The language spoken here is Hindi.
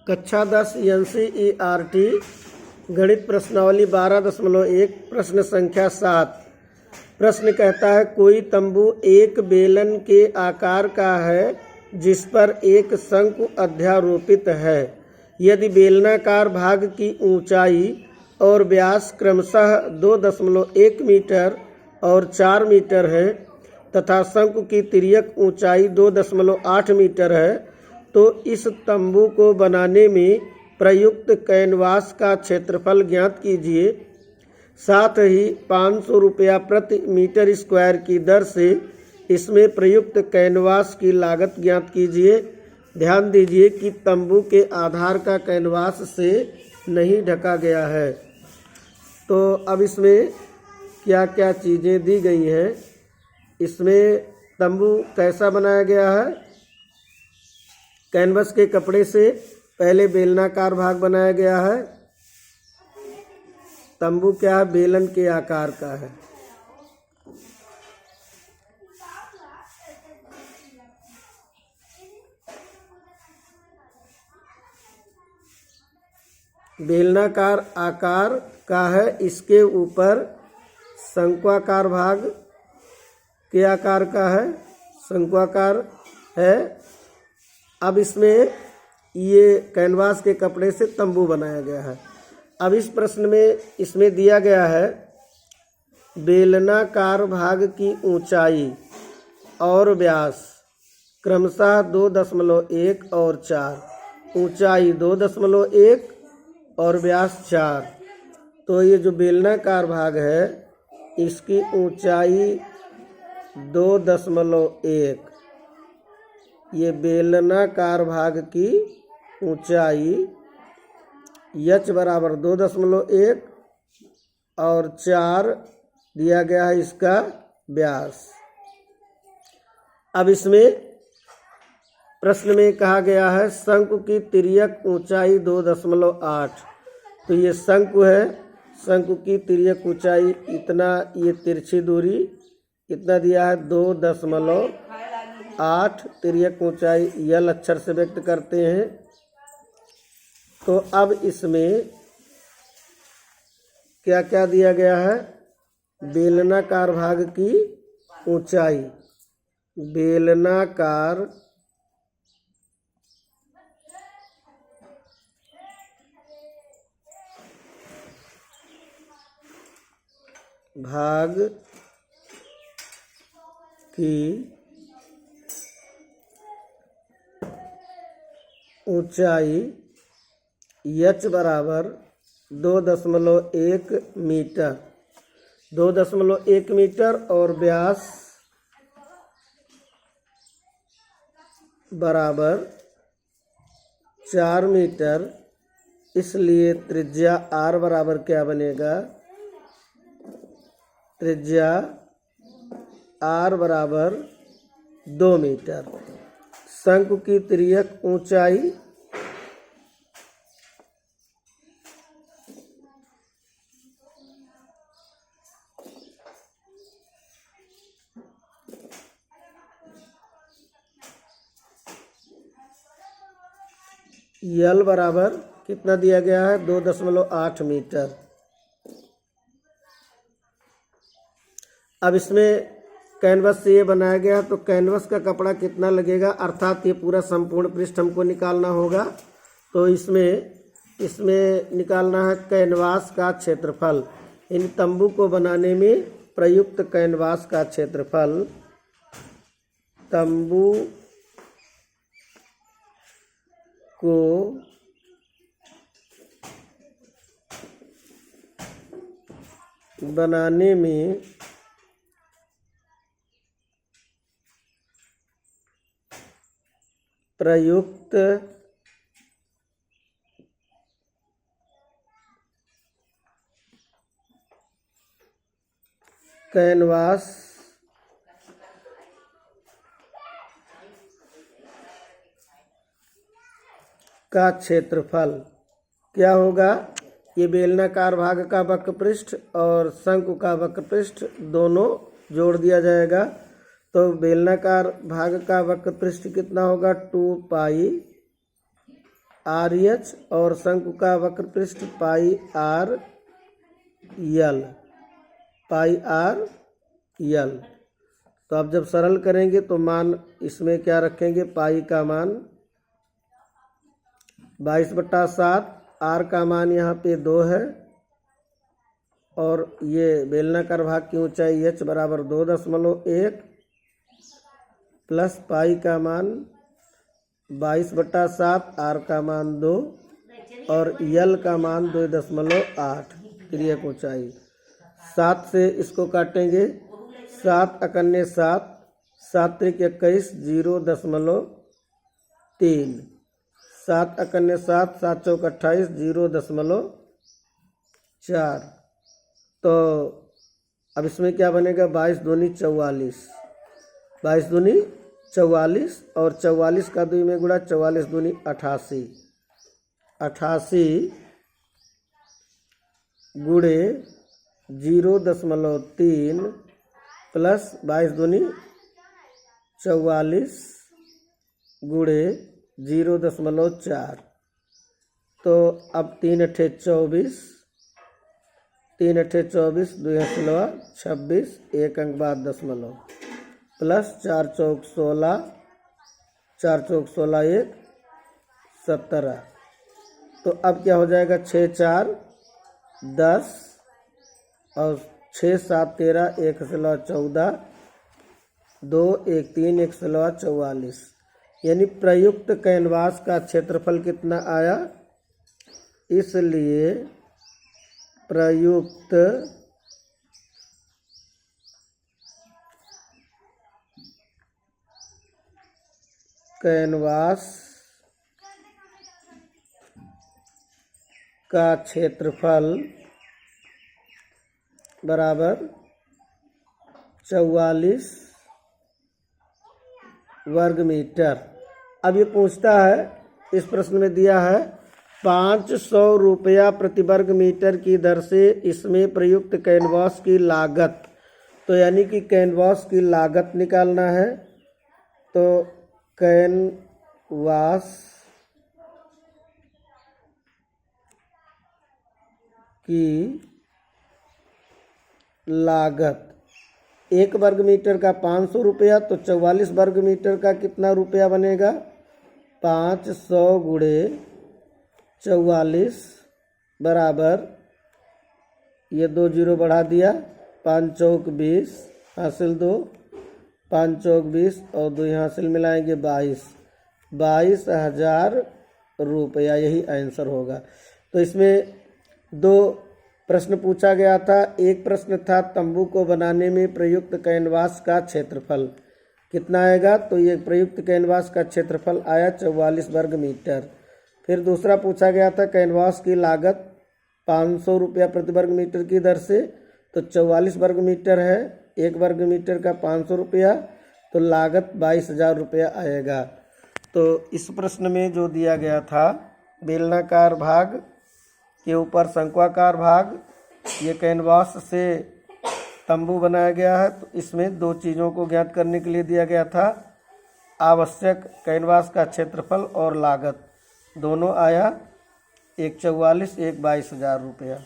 कक्षा 10 NCERT गणित प्रश्नावली 12.1 प्रश्न संख्या 7। प्रश्न कहता है कोई तंबू एक बेलन के आकार का है जिस पर एक शंकु अध्यारोपित है। यदि बेलनाकार भाग की ऊंचाई और व्यास क्रमशः 2.1 मीटर और 4 मीटर है तथा शंकु की तिर्यक ऊंचाई 2.8 मीटर है तो इस तंबू को बनाने में प्रयुक्त कैनवास का क्षेत्रफल ज्ञात कीजिए। साथ ही 500 रुपया प्रति मीटर स्क्वायर की दर से इसमें प्रयुक्त कैनवास की लागत ज्ञात कीजिए। ध्यान दीजिए कि तंबू के आधार का कैनवास से नहीं ढका गया है। तो अब इसमें क्या क्या चीज़ें दी गई हैं। इसमें तंबू कैसा बनाया गया है। कैनवस के कपड़े से पहले बेलनाकार भाग बनाया गया है। तंबू क्या है, बेलन के आकार का है। बेलनाकार आकार का है। इसके ऊपर शंक्वाकार भाग के आकार का है, शंक्वाकार है। अब इसमें ये कैनवास के कपड़े से तंबू बनाया गया है। अब इस प्रश्न में इसमें दिया गया है बेलनाकार भाग की ऊंचाई और व्यास क्रमशः 2.1 और 4। ऊंचाई 2.1 और व्यास 4। तो ये जो बेलनाकार भाग है इसकी ऊंचाई 2.1। ये बेलनाकार भाग की ऊंचाई h बराबर 2.1 और 4 दिया गया है इसका व्यास। अब इसमें प्रश्न में कहा गया है शंकु की तिर्यक ऊंचाई 2.8। तो ये शंकु है, शंकु की तिर्यक ऊंचाई इतना, ये तिरछी दूरी इतना दिया है 2.8। तिर्यक ऊंचाई यल अक्षर से व्यक्त करते हैं। तो अब इसमें क्या क्या दिया गया है। बेलनाकार भाग की ऊंचाई, बेलनाकार भाग की ऊंचाई h बराबर 2.1 मीटर, 2.1 मीटर और व्यास बराबर 4 मीटर। इसलिए त्रिज्या r बराबर क्या बनेगा, त्रिज्या r बराबर 2 मीटर। शंकु की तिर्यक ऊंचाई यल बराबर कितना दिया गया है, 2.8 मीटर। अब इसमें कैनवस से ये बनाया गया तो कैनवस का कपड़ा कितना लगेगा, अर्थात ये पूरा संपूर्ण पृष्ठ हमको निकालना होगा। तो इसमें निकालना है कैनवास का क्षेत्रफल। इन तंबू को बनाने में प्रयुक्त कैनवास का क्षेत्रफल। तंबू को बनाने में प्रयुक्त कैनवास का क्षेत्रफल क्या होगा। ये बेलनाकार भाग का वक्र पृष्ठ और शंकु का वक्र पृष्ठ दोनों जोड़ दिया जाएगा। तो बेलनाकार भाग का वक्र पृष्ठ कितना होगा, 2 पाई आर एच और शंकु का वक्र पृष्ठ पाई आर यल, पाई आर यल। तो अब जब सरल करेंगे तो मान इसमें क्या रखेंगे, पाई का मान 22/7, आर का मान यहाँ पे 2 है और ये बेलनाकार भाग की ऊंचाई h बराबर 2.1 प्लस पाई का मान 22/7, आर का मान 2 और यल का मान 2.8 क्रियक ऊंचाई। 7 से इसको काटेंगे, 7 अकन्ने 7, 7 त्रिक 21, 0.3, 7 अकन्ने 7, 7 चौक 28, 0.4। तो अब इसमें क्या बनेगा, 22 दूनी 44, 22 दूनी 44 और 44 का 2 में गुणा, 44 दूनी 88, 88 गुणे 0.3 प्लस 22 दूनी 44 गुणे 0.4। तो अब 3 अट्ठे 24, 3 अट्ठे 24, 2 16, 26, 1 अंक बाद दशमलव प्लस 4 चौक 16, 4 चौक 16, 1 17। तो अब क्या हो जाएगा, 6 4 10 और 6 7 13, 1 16 14, 2 1 3, 1 16 44। यानी प्रयुक्त कैनवास का क्षेत्रफल कितना आया, इसलिए प्रयुक्त कैनवास का क्षेत्रफल बराबर 44 वर्ग मीटर। अब ये पूछता है, इस प्रश्न में दिया है 500 रुपया प्रति वर्ग मीटर की दर से इसमें प्रयुक्त कैनवास की लागत। तो यानी कि कैनवास की लागत निकालना है। तो कैनवास की लागत 1 वर्ग मीटर का 500 रुपया, तो 44 वर्ग मीटर का कितना रुपया बनेगा, 500 गुणे 44 बराबर, ये 2 जीरो बढ़ा दिया, 5 चौक 20 हासिल 2, 5 चौक 20 और 2 यहाँ हासिल मिलाएंगे 22,000 रुपया, यही आंसर होगा। तो इसमें 2 प्रश्न पूछा गया था। एक प्रश्न था तंबू को बनाने में प्रयुक्त कैनवास का क्षेत्रफल कितना आएगा, तो ये प्रयुक्त कैनवास का क्षेत्रफल आया 44 वर्ग मीटर। फिर दूसरा पूछा गया था कैनवास की लागत 500 रुपया प्रति वर्ग मीटर की दर से, तो 44 वर्ग मीटर है, 1 वर्ग मीटर का 500 रुपया, तो लागत 22,000 रुपया आएगा। तो इस प्रश्न में जो दिया गया था, बेलनाकार भाग के ऊपर शंक्वाकार भाग, ये कैनवास से तंबू बनाया गया है। तो इसमें 2 चीज़ों को ज्ञात करने के लिए दिया गया था, आवश्यक कैनवास का क्षेत्रफल और लागत, दोनों आया, एक 44, एक 22,000 रुपया।